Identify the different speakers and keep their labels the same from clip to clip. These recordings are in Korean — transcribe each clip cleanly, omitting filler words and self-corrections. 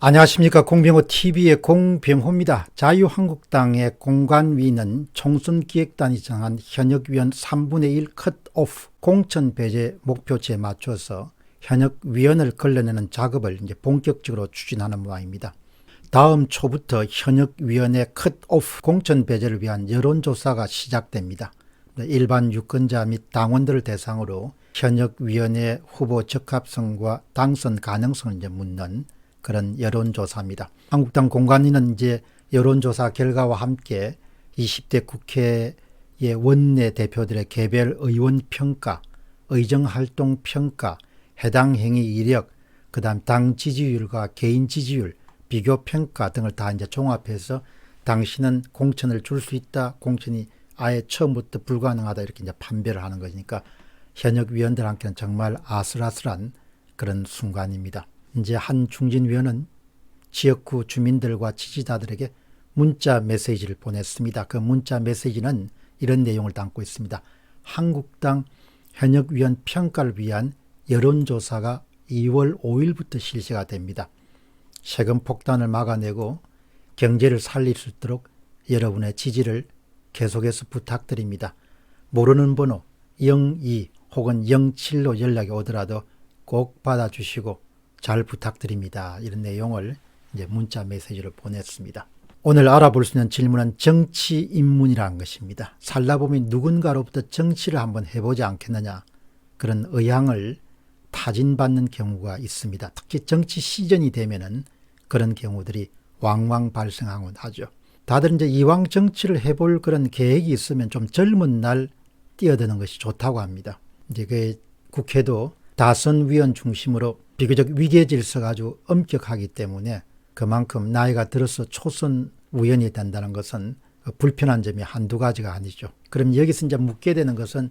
Speaker 1: 안녕하십니까. 공병호 TV의 공병호입니다. 자유한국당의 공관위는 총선기획단이 정한 현역위원 3분의 1 컷오프 공천 배제 목표치에 맞춰서 현역위원을 걸러내는 작업을 이제 본격적으로 추진하는 모양입니다. 다음 초부터 현역위원회 컷오프 공천 배제를 위한 여론조사가 시작됩니다. 일반 유권자 및 당원들을 대상으로 현역위원회 후보 적합성과 당선 가능성을 이제 묻는 그런 여론조사입니다. 한국당 공관위는 이제 여론조사 결과와 함께 20대 국회의 원내 대표들의 개별 의원 평가, 의정활동 평가, 해당 행위 이력, 그 다음 당 지지율과 개인 지지율, 비교 평가 등을 다 이제 종합해서 당신은 공천을 줄 수 있다, 공천이 아예 처음부터 불가능하다 이렇게 이제 판별을 하는 것이니까 현역 위원들한테는 정말 아슬아슬한 그런 순간입니다. 이제 한 중진위원은 지역구 주민들과 지지자들에게 문자 메시지를 보냈습니다. 그 문자 메시지는 이런 내용을 담고 있습니다. 한국당 현역위원 평가를 위한 여론조사가 2월 5일부터 실시가 됩니다. 세금 폭탄을 막아내고 경제를 살릴 수 있도록 여러분의 지지를 계속해서 부탁드립니다. 모르는 번호 02 혹은 07로 연락이 오더라도 꼭 받아주시고 잘 부탁드립니다. 이런 내용을 이제 문자 메시지를 보냈습니다. 오늘 알아볼 수 있는 질문은 정치 입문이라는 것입니다. 살다 보면 누군가로부터 정치를 한번 해보지 않겠느냐 그런 의향을 타진받는 경우가 있습니다. 특히 정치 시즌이 되면은 그런 경우들이 왕왕 발생하곤 하죠. 다들 이제 이왕 정치를 해볼 그런 계획이 있으면 좀 젊은 날 뛰어드는 것이 좋다고 합니다. 이제 그 국회도 다선 위원 중심으로 비교적 위계 질서가 아주 엄격하기 때문에 그만큼 나이가 들어서 초선 위원이 된다는 것은 불편한 점이 한두 가지가 아니죠. 그럼 여기서 이제 묻게 되는 것은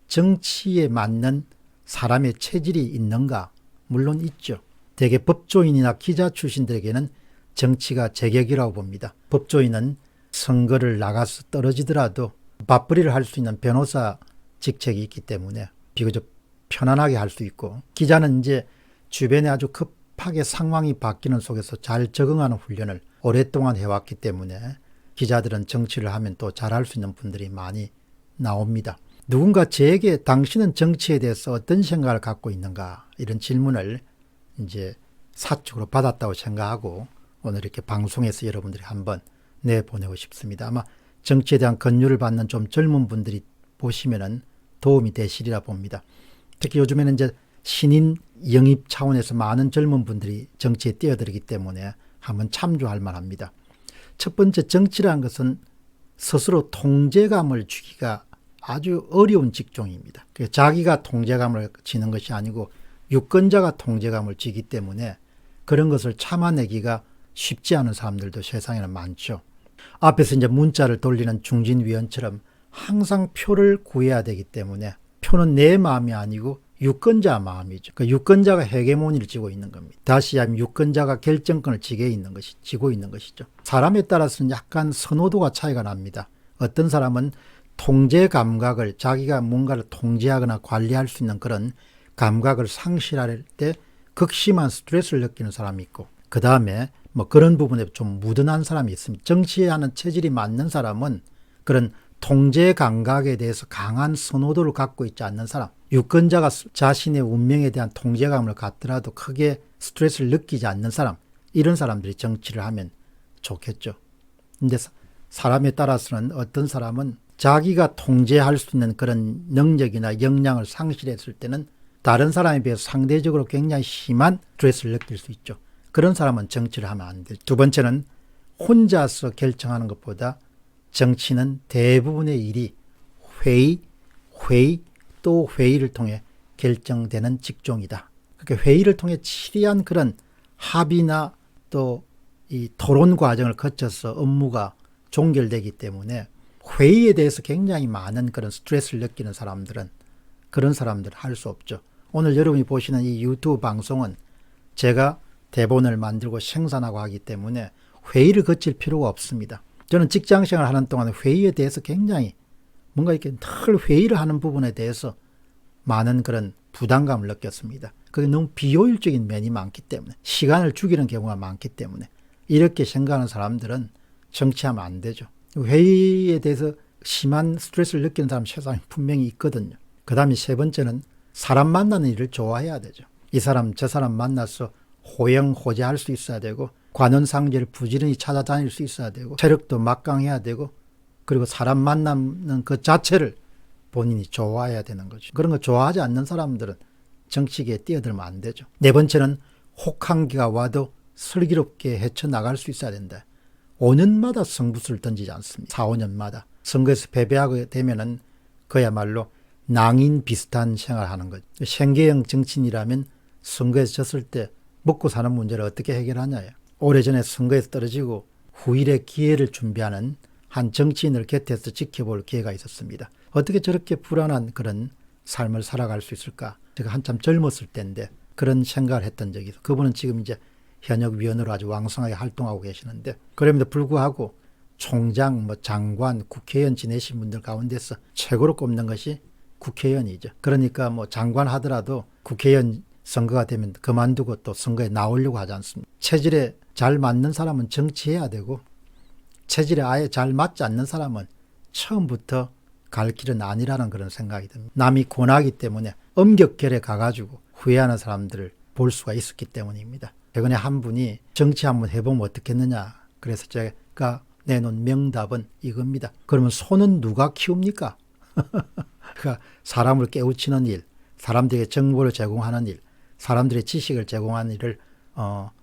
Speaker 1: 정치에 맞는 사람의 체질이 있는가? 물론 있죠. 대개 법조인이나 기자 출신들에게는 정치가 제격이라고 봅니다. 법조인은 선거를 나가서 떨어지더라도 맞벌이를 할 수 있는 변호사 직책이 있기 때문에 비교적 편안하게 할 수 있고, 기자는 이제 주변에 아주 급하게 상황이 바뀌는 속에서 잘 적응하는 훈련을 오랫동안 해왔기 때문에 기자들은 정치를 하면 또 잘할 수 있는 분들이 많이 나옵니다. 누군가 저에게 당신은 정치에 대해서 어떤 생각을 갖고 있는가 이런 질문을 이제 사적으로 받았다고 생각하고 오늘 이렇게 방송에서 여러분들이 한번 내보내고 싶습니다. 아마 정치에 대한 권유를 받는 좀 젊은 분들이 보시면은 도움이 되시리라 봅니다. 특히 요즘에는 이제 신인 영입 차원에서 많은 젊은 분들이 정치에 뛰어들기 때문에 한번 참조할 만합니다. 첫 번째, 정치라는 것은 스스로 통제감을 주기가 아주 어려운 직종입니다. 자기가 통제감을 지는 것이 아니고 유권자가 통제감을 지기 때문에 그런 것을 참아내기가 쉽지 않은 사람들도 세상에는 많죠. 앞에서 이제 문자를 돌리는 중진위원처럼 항상 표를 구해야 되기 때문에 표는 내 마음이 아니고 유권자 마음이죠. 그 유권자가 헤게모니를 쥐고 있는 겁니다. 다시 하면 유권자가 결정권을 지고 있는 것이죠. 사람에 따라서는 약간 선호도가 차이가 납니다. 어떤 사람은 통제 감각을, 자기가 뭔가를 통제하거나 관리할 수 있는 그런 감각을 상실할 때 극심한 스트레스를 느끼는 사람이 있고, 그 다음에 뭐 그런 부분에 좀 무던한 사람이 있습니다. 정치하는 체질이 맞는 사람은 그런 통제 감각에 대해서 강한 선호도를 갖고 있지 않는 사람, 유권자가 자신의 운명에 대한 통제감을 갖더라도 크게 스트레스를 느끼지 않는 사람, 이런 사람들이 정치를 하면 좋겠죠. 근데 사람에 따라서는 어떤 사람은 자기가 통제할 수 있는 그런 능력이나 역량을 상실했을 때는 다른 사람에 비해서 상대적으로 굉장히 심한 스트레스를 느낄 수 있죠. 그런 사람은 정치를 하면 안 돼요. 두 번째는 혼자서 결정하는 것보다 정치는 대부분의 일이 회의 또 회의를 통해 결정되는 직종이다. 그러니까 회의를 통해 치밀한 그런 합의나 또 이 토론 과정을 거쳐서 업무가 종결되기 때문에 회의에 대해서 굉장히 많은 그런 스트레스를 느끼는 사람들은 그런 사람들은 할 수 없죠. 오늘 여러분이 보시는 이 유튜브 방송은 제가 대본을 만들고 생산하고 하기 때문에 회의를 거칠 필요가 없습니다. 저는 직장생활 하는 동안 회의에 대해서 굉장히 뭔가 이렇게 늘 회의를 하는 부분에 대해서 많은 그런 부담감을 느꼈습니다. 그게 너무 비효율적인 면이 많기 때문에, 시간을 죽이는 경우가 많기 때문에 이렇게 생각하는 사람들은 정치하면 안 되죠. 회의에 대해서 심한 스트레스를 느끼는 사람 세상에 분명히 있거든요. 그 다음에 세 번째는 사람 만나는 일을 좋아해야 되죠. 이 사람 저 사람 만나서 호영호재할 수 있어야 되고, 관원상제를 부지런히 찾아다닐 수 있어야 되고, 체력도 막강해야 되고, 그리고 사람 만나는 그 자체를 본인이 좋아해야 되는 거죠. 그런 거 좋아하지 않는 사람들은 정치계에 뛰어들면 안 되죠. 네 번째는 혹한기가 와도 슬기롭게 헤쳐나갈 수 있어야 된다. 5년마다 승부수를 던지지 않습니다. 4, 5년마다. 선거에서 패배하게 되면은 그야말로 낭인 비슷한 생활을 하는 거죠. 생계형 정치인이라면 선거에서 졌을 때 먹고 사는 문제를 어떻게 해결하냐요. 오래전에 선거에서 떨어지고 후일의 기회를 준비하는 한 정치인을 곁에서 지켜볼 기회가 있었습니다. 어떻게 저렇게 불안한 그런 삶을 살아갈 수 있을까? 제가 한참 젊었을 때인데 그런 생각을 했던 적이 있어요. 그분은 지금 이제 현역위원으로 아주 왕성하게 활동하고 계시는데, 그럼에도 불구하고 총장, 장관, 국회의원 지내신 분들 가운데서 최고로 꼽는 것이 국회의원이죠. 그러니까 장관 하더라도 국회의원 선거가 되면 그만두고 또 선거에 나오려고 하지 않습니다. 체질에 잘 맞는 사람은 정치해야 되고, 체질에 아예 잘 맞지 않는 사람은 처음부터 갈 길은 아니라는 그런 생각이 듭니다. 남이 권하기 때문에 엄격결에 가가지고 후회하는 사람들을 볼 수가 있었기 때문입니다. 최근에 한 분이 정치 한번 해보면 어떻겠느냐, 그래서 제가 내놓은 명답은 이겁니다. 그러면 소는 누가 키웁니까? 그러니까 사람을 깨우치는 일, 사람들에게 정보를 제공하는 일, 사람들의 지식을 제공하는 일을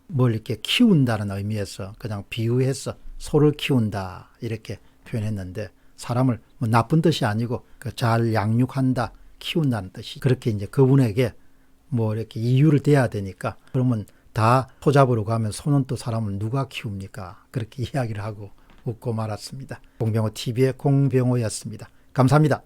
Speaker 1: 뭘 이렇게 키운다는 의미에서 그냥 비유해서 소를 키운다 이렇게 표현했는데, 사람을 나쁜 뜻이 아니고 잘 양육한다, 키운다는 뜻이, 그렇게 이제 그분에게 이렇게 이유를 대야 되니까, 그러면 다 소 잡으러 가면 소는 또 사람을 누가 키웁니까? 그렇게 이야기를 하고 웃고 말았습니다. 공병호 TV의 공병호였습니다. 감사합니다.